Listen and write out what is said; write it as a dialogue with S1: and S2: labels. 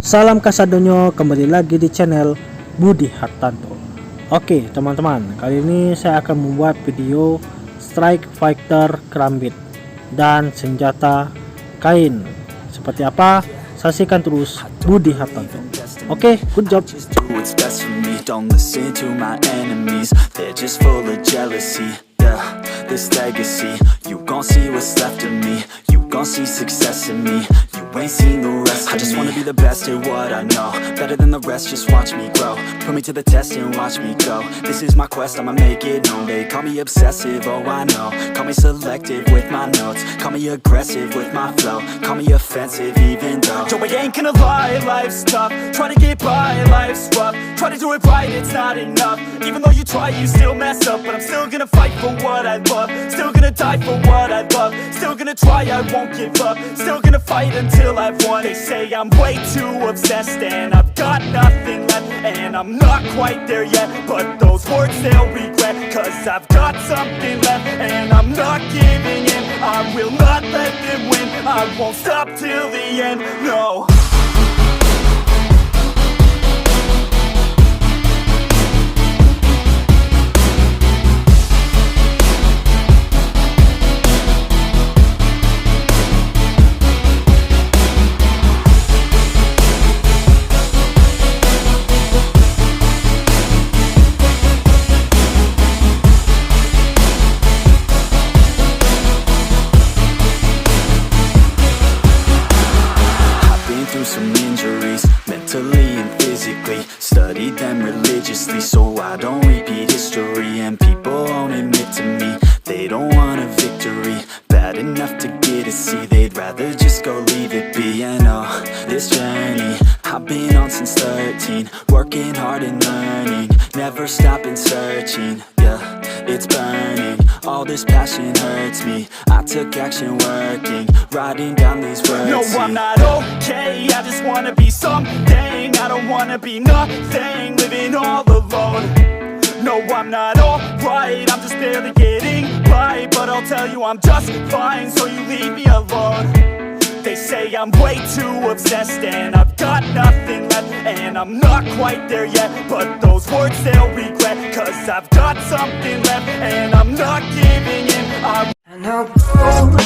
S1: Salam kasadonyo, kembali lagi di channel Budi Hartanto. Oke teman-teman, kali ini saya akan membuat video strike fighter kerambit dan senjata kain. Seperti apa? Saksikan terus Budi Hartanto. Oke, good job.
S2: Don't listen to my enemies, they're just full of jealousy. Yeah, this legacy, you gon' see what's left of me. You gon' see success in me, you ain't seen the rest of me. I just wanna be the best at what I know, better than the rest, just watch me grow. Put me to the test and watch me go. This is my quest, I'ma make it known. They call me obsessive, oh I know. Call me selective with my notes, call me aggressive with my flow. Call me offensive even though Joe, I ain't gonna lie, life's tough. Try to get by, life's rough. Try to do it right, it's not enough. Even though you try, you still mess up. But I'm still gonna fight for what I love. Still gonna die for what I love. Still gonna try, I won't give up. Still gonna fight until I've won. They say I'm way too obsessed and I've got nothing left, and I'm not quite there yet, but those words they'll regret. Cause I've got something left and I'm not giving in. I will not let them win. I won't stop till the end, no. Some injuries, mentally and physically. Studied them religiously so I don't repeat history. And people won't admit to me they don't want a victory bad enough to get a C. They'd rather just go leave it be. And oh, this journey I've been on since 13, working hard and learning, never stopping searching. Yeah, it's burning, all this passion hurts me. I took action working, writing down these words. No, I'm not okay, I just wanna be something. I don't wanna be nothing, living all alone. No, I'm not alright, I'm just barely getting by. But I'll tell you I'm just fine, so you leave me alone. They say I'm way too obsessed and I've got nothing left, and I'm not quite there yet, but those words they'll regret. Cause I've got something left and I'm not giving in. And I'll go